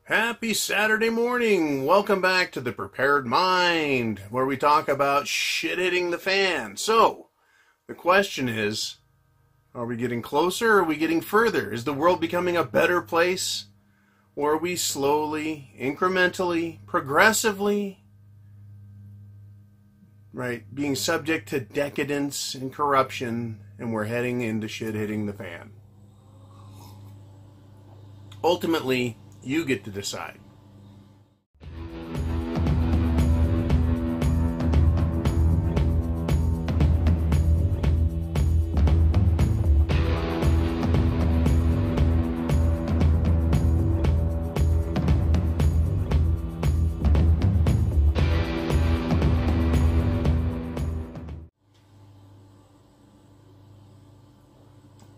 Happy Saturday morning. Welcome back to the Prepared Mind, where we talk about shit hitting the fan. So, the question is, are we getting closer or are we getting further? Is the world becoming a better place? Or are we slowly, incrementally, progressively, being subject to decadence and corruption, and we're heading into shit hitting the fan? Ultimately, you get to decide.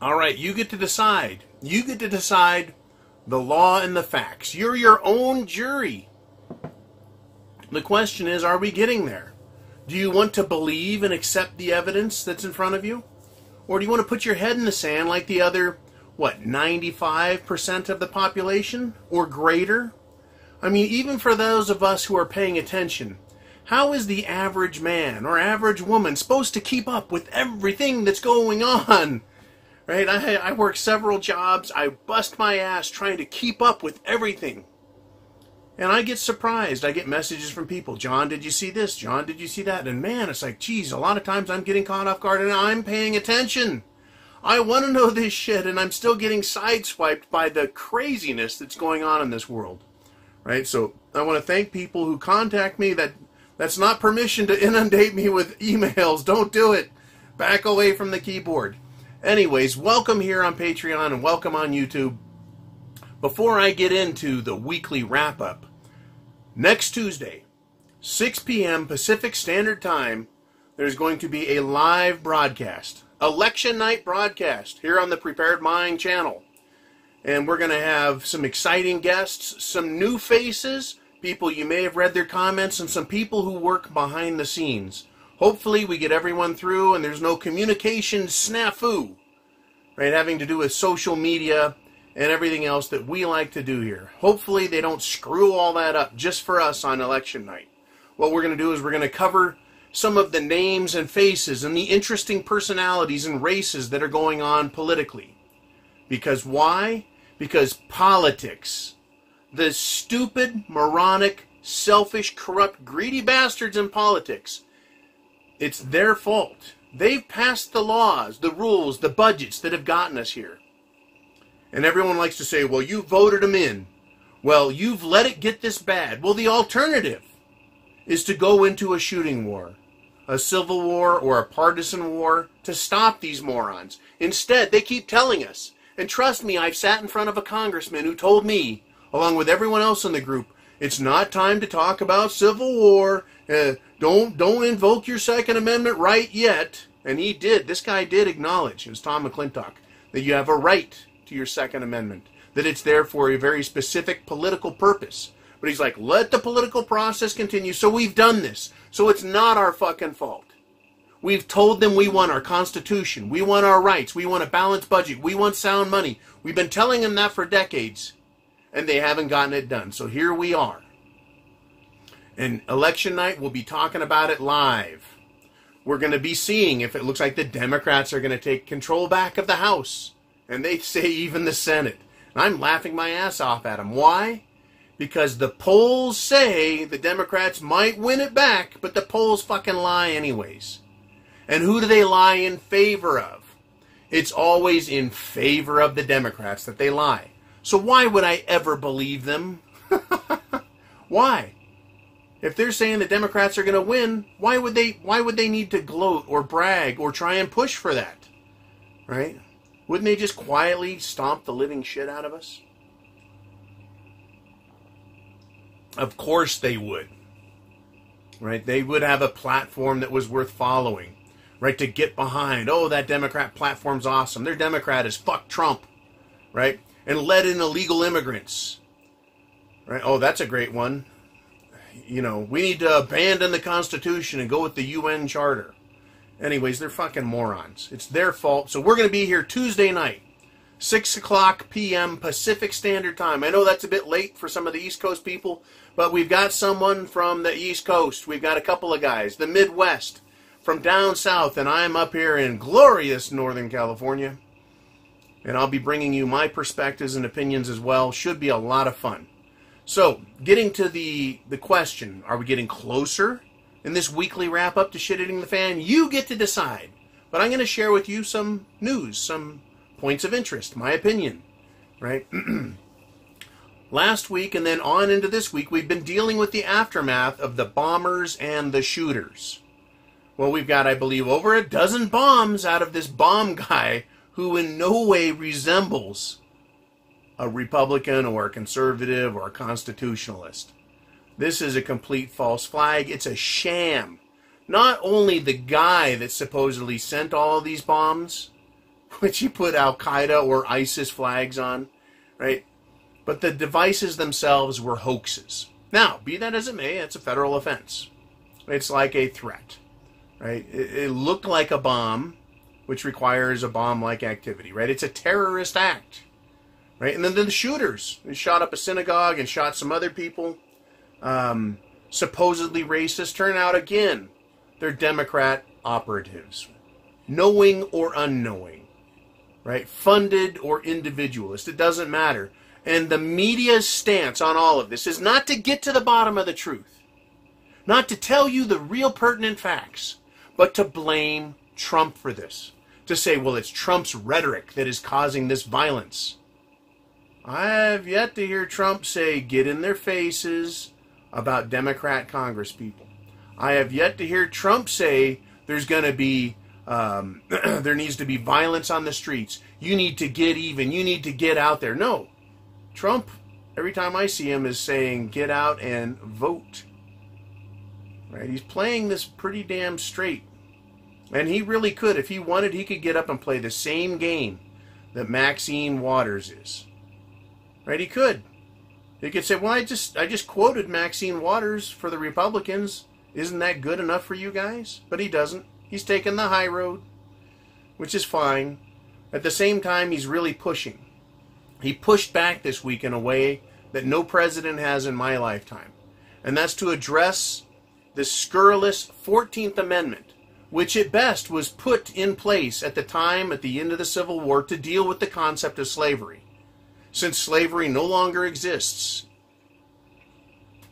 All right, you get to decide. You get to decide the law and the facts. You're your own jury. The question is, are we getting there? Do you want to believe and accept the evidence that's in front of you? Or do you want to put your head in the sand like the other, 95% of the population or greater? I mean, even for those of us who are paying attention, how is the average man or average woman supposed to keep up with everything that's going on? Right? I work several jobs. I bust my ass trying to keep up with everything. And I get surprised. I get messages from people. John, did you see this? John, did you see that? And man, it's like, geez, a lot of times I'm getting caught off guard and I'm paying attention. I want to know this shit and I'm still getting sideswiped by the craziness that's going on in this world. Right? So I want to thank people who contact me. That's not permission to inundate me with emails. Don't do it. Back away from the keyboard. Anyways, welcome here on Patreon and welcome on YouTube. Before I get into the weekly wrap-up, next Tuesday, 6 p.m. Pacific Standard Time, there's going to be a live broadcast, election night broadcast, here on the Prepared Mind channel. And we're going to have some exciting guests, some new faces, people you may have read their comments, and some people who work behind the scenes. Hopefully we get everyone through and there's no communication snafu, right, having to do with social media and everything else that we like to do here. Hopefully they don't screw all that up just for us on election night. What we're going to do is we're going to cover some of the names and faces and the interesting personalities and races that are going on politically. Because why? Because politics, the stupid, moronic, selfish, corrupt, greedy bastards in politics, it's their fault. They've passed the laws, the rules, the budgets that have gotten us here. And everyone likes to say, well, you voted them in. Well, you've let it get this bad. Well, the alternative is to go into a shooting war, a civil war or a partisan war to stop these morons. Instead, they keep telling us, and trust me, I've sat in front of a congressman who told me, along with everyone else in the group, it's not time to talk about civil war. Don't invoke your Second Amendment right yet. And he did. This guy did acknowledge, it was Tom McClintock, that you have a right to your Second Amendment, that it's there for a very specific political purpose. But he's like, let the political process continue. So we've done this. So it's not our fucking fault. We've told them we want our Constitution. We want our rights. We want a balanced budget. We want sound money. We've been telling them that for decades. And they haven't gotten it done. So here we are. And election night, we'll be talking about it live. We're going to be seeing if it looks like the Democrats are going to take control back of the House. And they say even the Senate. And I'm laughing my ass off at them. Why? Because the polls say the Democrats might win it back, but the polls fucking lie anyways. And who do they lie in favor of? It's always in favor of the Democrats that they lie. So why would I ever believe them? Why? If they're saying the Democrats are going to win, why would they need to gloat or brag or try and push for that? Right? Wouldn't they just quietly stomp the living shit out of us? Of course they would. Right? They would have a platform that was worth following. Right? To get behind. Oh, that Democrat platform's awesome. Their Democrat is fuck Trump. Right? And let in illegal immigrants. Right? Oh, that's a great one. You know, we need to abandon the Constitution and go with the UN Charter. Anyways, they're fucking morons. It's their fault. So we're going to be here Tuesday night, 6 o'clock p.m. Pacific Standard Time. I know that's a bit late for some of the East Coast people, but we've got someone from the East Coast. We've got a couple of guys, the Midwest, from down south, and I'm up here in glorious Northern California. And I'll be bringing you my perspectives and opinions as well. Should be a lot of fun. So, getting to the question, are we getting closer in this weekly wrap-up to Shit Hitting the Fan? You get to decide. But I'm going to share with you some news, some points of interest, my opinion, right? Last week and then on into this week, we've been dealing with the aftermath of the bombers and the shooters. Well, we've got, I believe, over a dozen bombs out of this bomb guy who in no way resembles a Republican or a conservative or a constitutionalist. This is a complete false flag. It's a sham. Not only the guy that supposedly sent all of these bombs, which he put Al-Qaeda or ISIS flags on, right? But the devices themselves were hoaxes. Now, be that as it may, it's a federal offense. It's like a threat, right? It looked like a bomb, which requires a bomb-like activity, right? It's a terrorist act, right? And then the shooters, they shot up a synagogue and shot some other people, supposedly racist. Turn out, again, they're Democrat operatives, knowing or unknowing, right? Funded or individualist, it doesn't matter. And the media's stance on all of this is not to get to the bottom of the truth, not to tell you the real pertinent facts, but to blame Trump for this. To say, well, it's Trump's rhetoric that is causing this violence. I've yet to hear Trump say, get in their faces about Democrat congresspeople. I have yet to hear Trump say there's going to be, there needs to be violence on the streets. You need to get even. You need to get out there. No. Trump, every time I see him, is saying, get out and vote. Right? He's playing this pretty damn straight. And he really could. If he wanted, he could get up and play the same game that Maxine Waters is. Right? He could. He could say, well, I just quoted Maxine Waters for the Republicans. Isn't that good enough for you guys? But he doesn't. He's taking the high road, which is fine. At the same time, he's really pushing. He pushed back this week in a way that no president has in my lifetime. And that's to address the scurrilous 14th Amendment, which at best was put in place at the time, at the end of the Civil War, to deal with the concept of slavery. Since slavery no longer exists,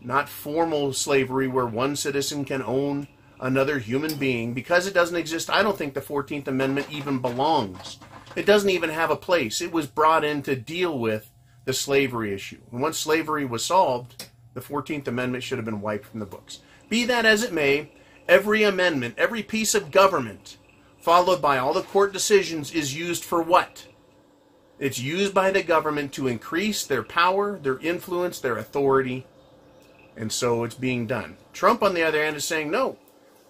not formal slavery where one citizen can own another human being, because it doesn't exist, I don't think the 14th Amendment even belongs. It doesn't even have a place. It was brought in to deal with the slavery issue. And once slavery was solved, the 14th Amendment should have been wiped from the books. Be that as it may, every amendment, every piece of government, followed by all the court decisions, is used for what? It's used by the government to increase their power, their influence, their authority, and so it's being done. Trump, on the other hand, is saying, no,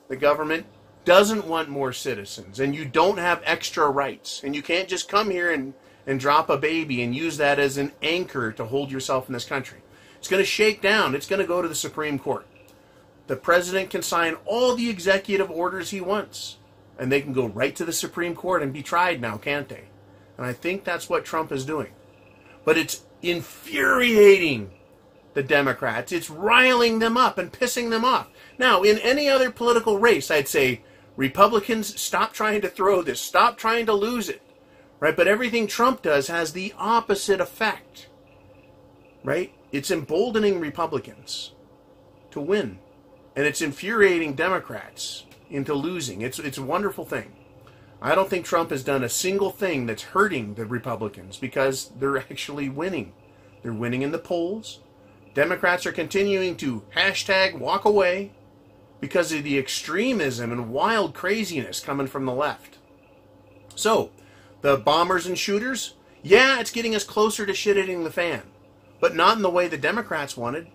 the government doesn't want more citizens, and you don't have extra rights, and you can't just come here and drop a baby and use that as an anchor to hold yourself in this country. It's going to shake down. It's going to go to the Supreme Court. The president can sign all the executive orders he wants, and they can go right to the Supreme Court and be tried now, can't they? And I think that's what Trump is doing. But it's infuriating the Democrats. It's riling them up and pissing them off. Now, in any other political race, I'd say, Republicans, stop trying to throw this. Stop trying to lose it. Right? But everything Trump does has the opposite effect. Right? It's emboldening Republicans to win. And it's infuriating Democrats into losing. It's a wonderful thing. I don't think Trump has done a single thing that's hurting the Republicans because they're actually winning. They're winning in the polls. Democrats are continuing to hashtag walk away because of the extremism and wild craziness coming from the left. So, the bombers and shooters, yeah, it's getting us closer to shit hitting the fan. But not in the way the Democrats wanted.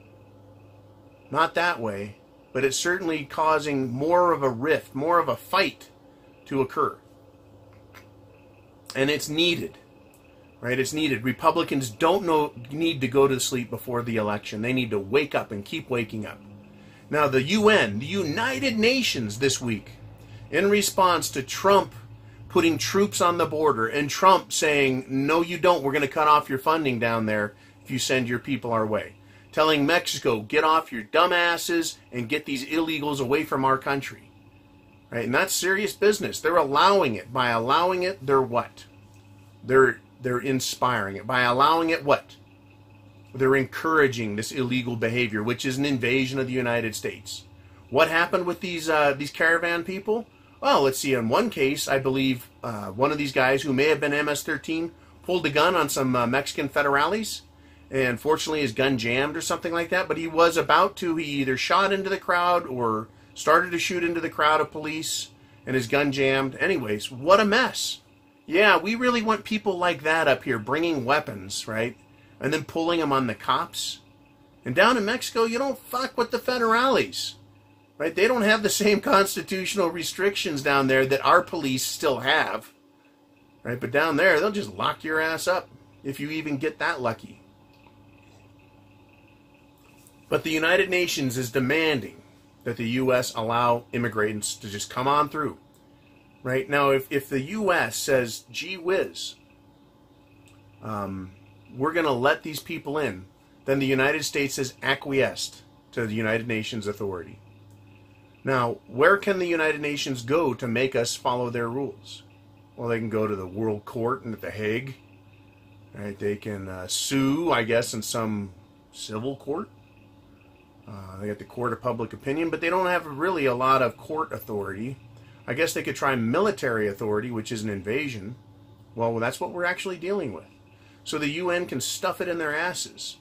Not that way. But it's certainly causing more of a rift, more of a fight to occur. And it's needed. Right? It's needed. Republicans don't need to go to sleep before the election. They need to wake up and keep waking up. Now, the UN, the United Nations this week, in response to Trump putting troops on the border, and Trump saying, no, you don't. We're going to cut off your funding down there if you send your people our way. Telling Mexico, get off your dumb asses and get these illegals away from our country. Right? And that's serious business. They're allowing it. By allowing it, they're what? They're inspiring it. By allowing it, what? They're encouraging this illegal behavior, which is an invasion of the United States. What happened with these caravan people? Well, let's see. In one case, I believe one of these guys who may have been MS-13 pulled a gun on some Mexican federales, and fortunately his gun jammed or something like that. But he was about to. He either shot into the crowd or started to shoot into the crowd of police, and his gun jammed. Anyways, what a mess. Yeah, we really want people like that up here bringing weapons, right? And then pulling them on the cops. And down in Mexico, you don't fuck with the federales. Right? They don't have the same constitutional restrictions down there that our police still have. Right? But down there, they'll just lock your ass up if you even get that lucky. But the United Nations is demanding that the U.S. allow immigrants to just come on through. Right? Now, if the U.S. says, gee whiz, we're going to let these people in, then the United States has acquiesced to the United Nations authority. Now, where can the United Nations go to make us follow their rules? Well, they can go to the World Court in The Hague. Right? They can sue, I guess, in some civil court. They got the Court of Public Opinion, but they don't have really a lot of court authority. I guess they could try military authority, which is an invasion. Well, that's what we're actually dealing with. So the UN can stuff it in their asses.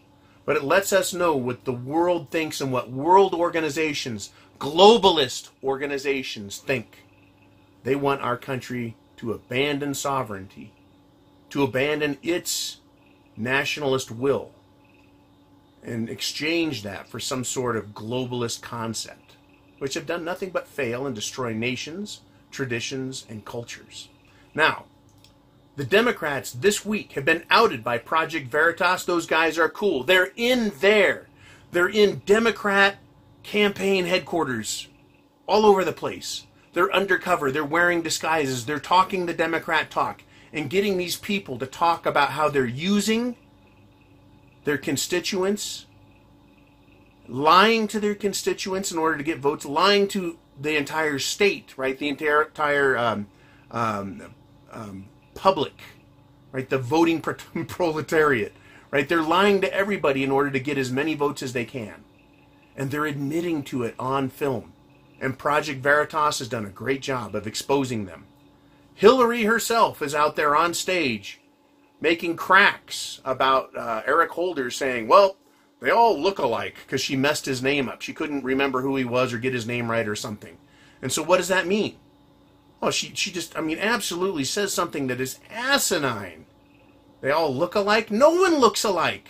But it lets us know what the world thinks and what world organizations, globalist organizations, think. They want our country to abandon sovereignty, to abandon its nationalist will, and exchange that for some sort of globalist concept, which have done nothing but fail and destroy nations, traditions, and cultures. Now, the Democrats this week have been outed by Project Veritas. Those guys are cool. They're in there. They're in Democrat campaign headquarters all over the place. They're undercover. They're wearing disguises. They're talking the Democrat talk and getting these people to talk about how they're using their constituents, lying to their constituents in order to get votes, lying to the entire state, right? The entire public, right? The voting proletariat, right? They're lying to everybody in order to get as many votes as they can. And they're admitting to it on film. And Project Veritas has done a great job of exposing them. Hillary herself is out there on stage making cracks about Eric Holder, saying, well, they all look alike, because she messed his name up. She couldn't remember who he was or get his name right or something. And so what does that mean? Well, she just, absolutely says something that is asinine. They all look alike? No one looks alike.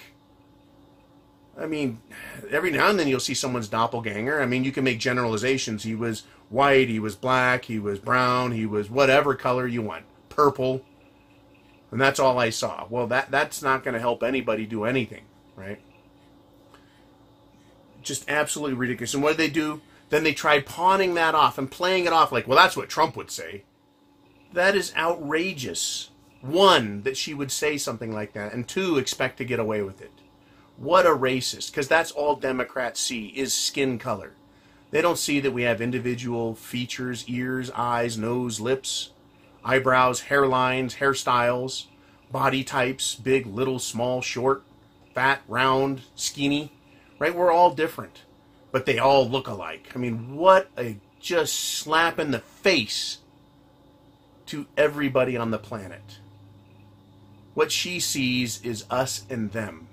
Every now and then you'll see someone's doppelganger. You can make generalizations. He was white, he was black, he was brown, he was whatever color you want. Purple. And that's all I saw. Well, that's not going to help anybody do anything, right? Just absolutely ridiculous. And what do? Then they tried pawning that off and playing it off like, well, that's what Trump would say. That is outrageous. One, that she would say something like that. And two, expect to get away with it. What a racist. Because that's all Democrats see is skin color. They don't see that we have individual features, ears, eyes, nose, lips, eyebrows, hairlines, hairstyles, body types, big, little, small, short, fat, round, skinny. Right? We're all different. But they all look alike. What a just slap in the face to everybody on the planet. What she sees is us and them.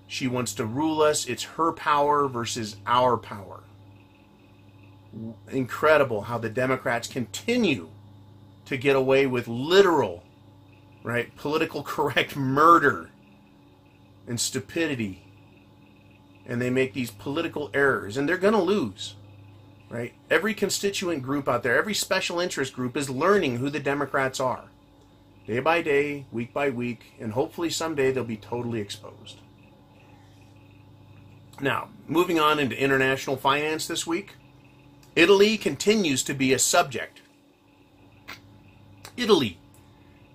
She wants to rule us. It's her power versus our power. Incredible how the Democrats continue to get away with literal, right, political correct murder and stupidity. And they make these political errors, and they're going to lose, right? Every constituent group out there, every special interest group is learning who the Democrats are. Day by day, week by week, and hopefully someday they'll be totally exposed. Now, moving on into international finance this week, Italy continues to be a subject. Italy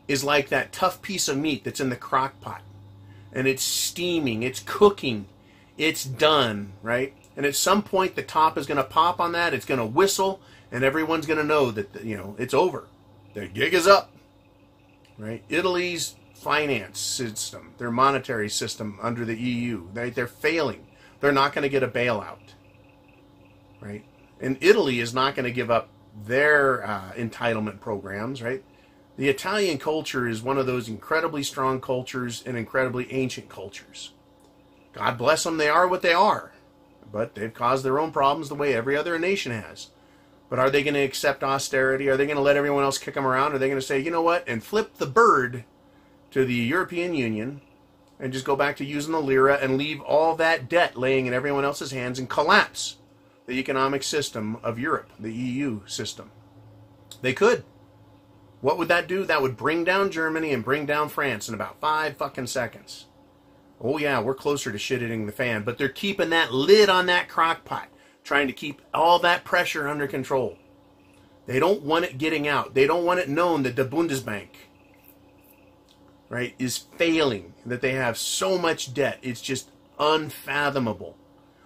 is like that tough piece of meat that's in the crock pot. And it's steaming, it's cooking, it's done, right? And at some point the top is going to pop on that, it's going to whistle, and everyone's going to know that, it's over. The gig is up, right? Italy's finance system, their monetary system under the EU, they're failing. They're not going to get a bailout, right? And Italy is not going to give up their entitlement programs, right? The Italian culture is one of those incredibly strong cultures and incredibly ancient cultures. God bless them, they are what they are. But they've caused their own problems the way every other nation has. But are they going to accept austerity? Are they going to let everyone else kick them around? Are they going to say, you know what, and flip the bird to the European Union and just go back to using the lira and leave all that debt laying in everyone else's hands and collapse the economic system of Europe, the EU system? They could. What would that do? That would bring down Germany and bring down France in about 5 fucking seconds. Oh yeah, we're closer to shit hitting the fan, but they're keeping that lid on that crock pot, trying to keep all that pressure under control. They don't want it getting out. They don't want it known that the Bundesbank, right, is failing, that they have so much debt. It's just unfathomable.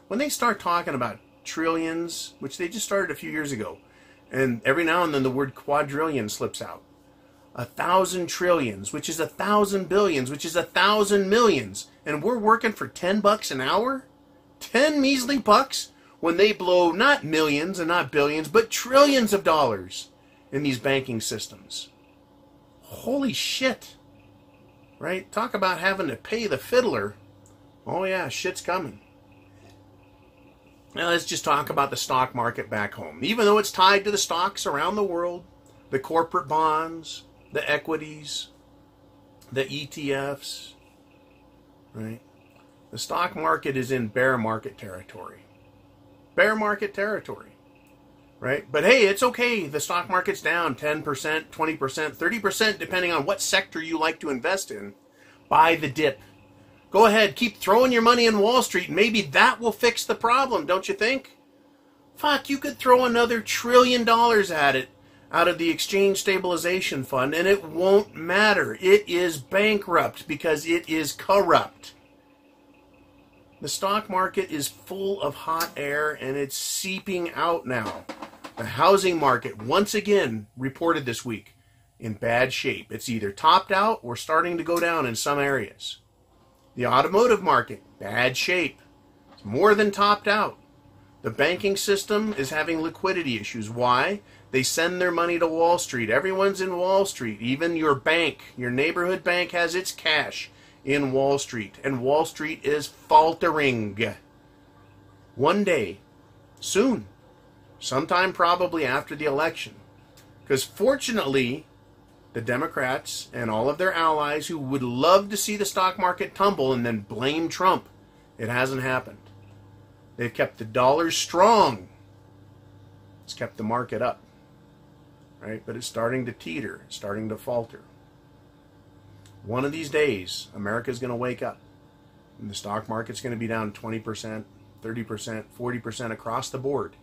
When they start talking about trillions, which they just started a few years ago, and every now and then the word quadrillion slips out. 1,000 trillions, which is 1,000 billions, which is 1,000 millions. And we're working for $10 an hour? 10 measly bucks? When they blow not millions and not billions, but trillions of dollars in these banking systems. Holy shit. Right? Talk about having to pay the fiddler. Oh yeah, shit's coming. Now let's just talk about the stock market back home. Even though it's tied to the stocks around the world, the corporate bonds, the equities, the ETFs, right? The stock market is in bear market territory. Bear market territory, right? But hey, it's okay. The stock market's down 10%, 20%, 30%, depending on what sector you like to invest in. Buy the dip. Go ahead, keep throwing your money in Wall Street, and maybe that will fix the problem, don't you think? Fuck, you could throw another $1 trillion at it out of the Exchange Stabilization Fund, and it won't matter. It is bankrupt because it is corrupt. The stock market is full of hot air, and it's seeping out now. The housing market, once again, reported this week, in bad shape. It's either topped out or starting to go down in some areas. The automotive market, bad shape. It's more than topped out. The banking system is having liquidity issues. Why? They send their money to Wall Street. Everyone's in Wall Street. Even your bank, your neighborhood bank has its cash in Wall Street. And Wall Street is faltering. One day, soon, sometime probably after the election. Because fortunately, the Democrats and all of their allies who would love to see the stock market tumble and then blame Trump, it hasn't happened. They've kept the dollar strong. It's kept the market up. Right? But it's starting to teeter. It's starting to falter. One of these days, America's going to wake up. And the stock market's going to be down 20%, 30%, 40% across the board.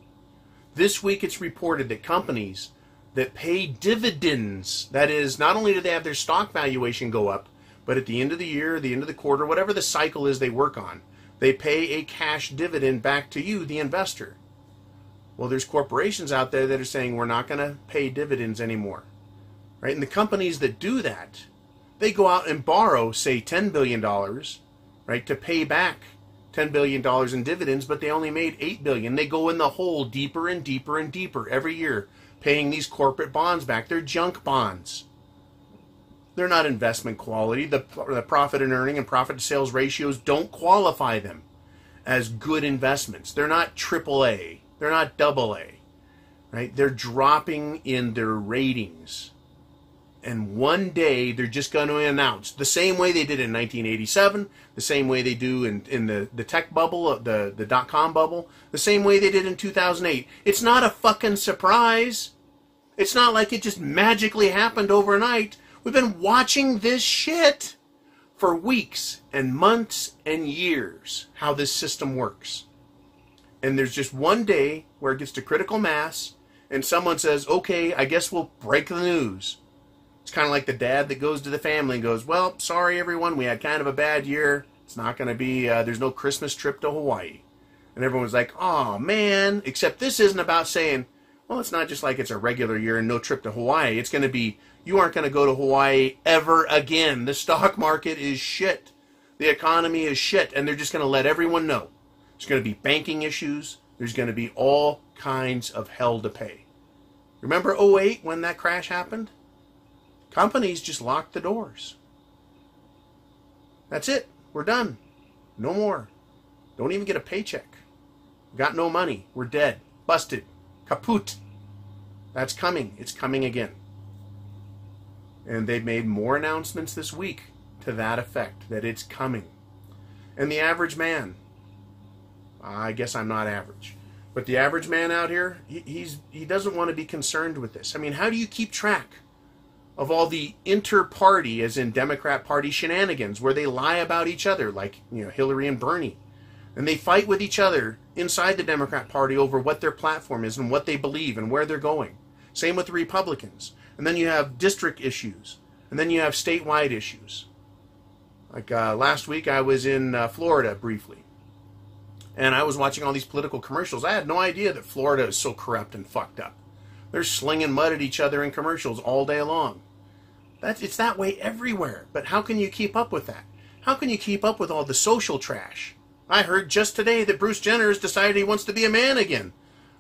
This week it's reported that companies that pay dividends, that is, not only do they have their stock valuation go up, but at the end of the year, the end of the quarter, whatever the cycle is they work on, they pay a cash dividend back to you, the investor. Well, there's corporations out there that are saying we're not going to pay dividends anymore. Right? And the companies that do that, they go out and borrow, say, $10 billion, right, to pay back $10 billion in dividends, but they only made $8 billion. They go in the hole deeper and deeper and deeper every year, paying these corporate bonds back. They're junk bonds. They're not investment quality. The profit and earning and profit to sales ratios don't qualify them as good investments. They're not AAA. They're not AA. Right? They're dropping in their ratings. And one day they're just going to announce, the same way they did in 1987, the same way they do in the tech bubble, the dot-com bubble, the same way they did in 2008. It's not a fucking surprise. It's not like it just magically happened overnight. We've been watching this shit for weeks and months and years, how this system works. And there's just one day where it gets to critical mass and someone says, okay, I guess we'll break the news. It's kind of like the dad that goes to the family and goes, well, sorry everyone, we had kind of a bad year. It's not going to be, there's no Christmas trip to Hawaii. And everyone's like, oh man, except this isn't about saying, well, it's not just like it's a regular year and no trip to Hawaii. It's going to be, you aren't going to go to Hawaii ever again. The stock market is shit. The economy is shit. And they're just going to let everyone know. There's going to be banking issues. There's going to be all kinds of hell to pay. Remember '08 when that crash happened? Companies just locked the doors. That's it. We're done. No more. Don't even get a paycheck. Got no money. We're dead. Busted. Kaput. That's coming. It's coming again. And they've made more announcements this week to that effect, that it's coming. And the average man, I guess I'm not average, but the average man out here, he doesn't want to be concerned with this. I mean, how do you keep track of all the inter-party, as in Democrat Party shenanigans, where they lie about each other, like, you know, Hillary and Bernie, and they fight with each other inside the Democrat Party over what their platform is and what they believe and where they're going. Same with the Republicans. And then you have district issues, and then you have statewide issues. Like last week, I was in Florida briefly, and I was watching all these political commercials. I had no idea that Florida is so corrupt and fucked up. They're slinging mud at each other in commercials all day long. It's that way everywhere. But how can you keep up with that? How can you keep up with all the social trash? I heard just today that Bruce Jenner has decided he wants to be a man again.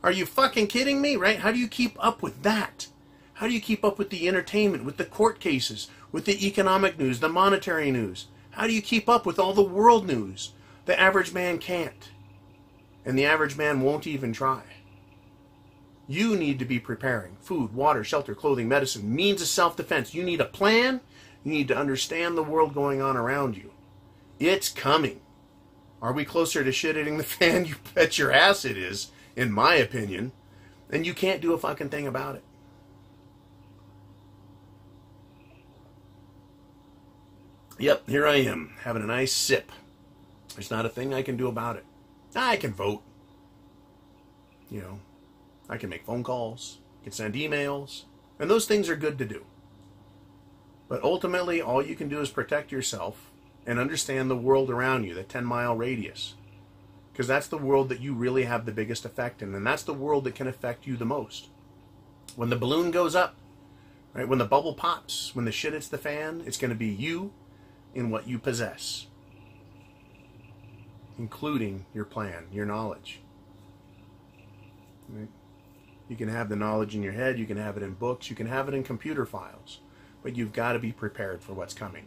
Are you fucking kidding me, right? How do you keep up with that? How do you keep up with the entertainment, with the court cases, with the economic news, the monetary news? How do you keep up with all the world news? The average man can't. And the average man won't even try. You need to be preparing. Food, water, shelter, clothing, medicine, means of self-defense. You need a plan. You need to understand the world going on around you. It's coming. Are we closer to shit hitting the fan? You bet your ass it is, in my opinion. And you can't do a fucking thing about it. Yep, here I am, having a nice sip. There's not a thing I can do about it. I can vote. You know, I can make phone calls, I can send emails, and those things are good to do. But ultimately, all you can do is protect yourself and understand the world around you, the 10-mile radius. Because that's the world that you really have the biggest effect in, and that's the world that can affect you the most. When the balloon goes up, right, when the bubble pops, when the shit hits the fan, it's going to be you and what you possess, including your plan, your knowledge. Right? You can have the knowledge in your head, you can have it in books, you can have it in computer files, but you've got to be prepared for what's coming.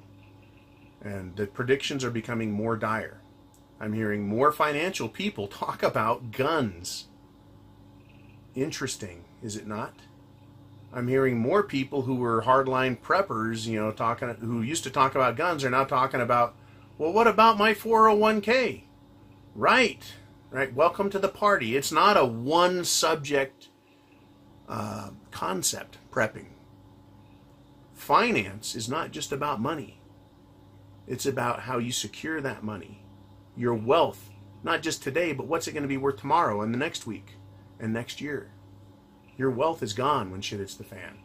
And the predictions are becoming more dire. I'm hearing more financial people talk about guns. Interesting, is it not? I'm hearing more people who were hardline preppers, you know, who used to talk about guns are now talking about, well, what about my 401k? Right. Welcome to the party. It's not a one subject concept, prepping. Finance is not just about money. It's about how you secure that money. Your wealth, not just today, but what's it going to be worth tomorrow and the next week and next year. Your wealth is gone when shit hits the fan,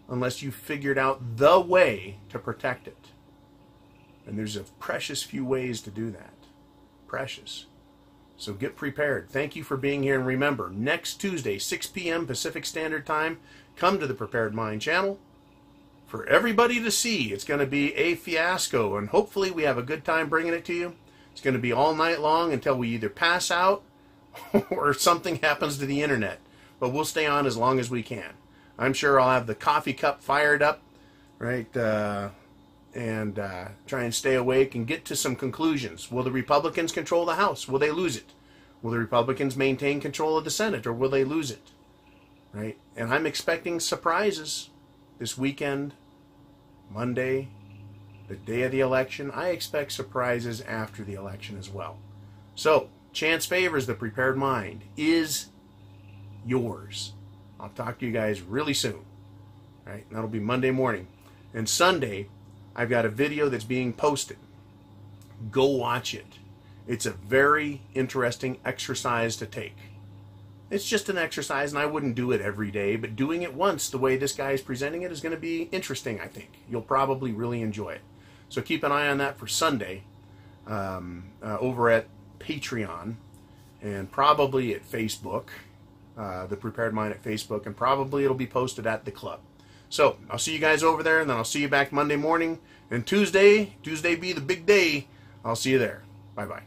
unless you figured out the way to protect it. And there's a precious few ways to do that. Precious. So get prepared. Thank you for being here. And remember, next Tuesday, 6 p.m. Pacific Standard Time, come to the Prepared Mind channel. For everybody to see, it's going to be a fiasco. And hopefully we have a good time bringing it to you. It's going to be all night long until we either pass out or something happens to the internet. But we'll stay on as long as we can. I'm sure I'll have the coffee cup fired up, right, and try and stay awake and get to some conclusions. Will the Republicans control the House? Will they lose it? Will the Republicans maintain control of the Senate, or will they lose it? Right? And I'm expecting surprises this weekend, Monday, the day of the election. I expect surprises after the election as well. So, chance favors the Prepared Mind is yours. I'll talk to you guys really soon. Right? That'll be Monday morning. And Sunday, I've got a video that's being posted. Go watch it. It's a very interesting exercise to take. It's just an exercise, and I wouldn't do it every day, but doing it once the way this guy is presenting it is going to be interesting, I think. You'll probably really enjoy it. So keep an eye on that for Sunday over at Patreon and probably at Facebook, The Prepared Mind at Facebook, and probably it'll be posted at the club. So I'll see you guys over there, and then I'll see you back Monday morning. And Tuesday be the big day. I'll see you there. Bye-bye.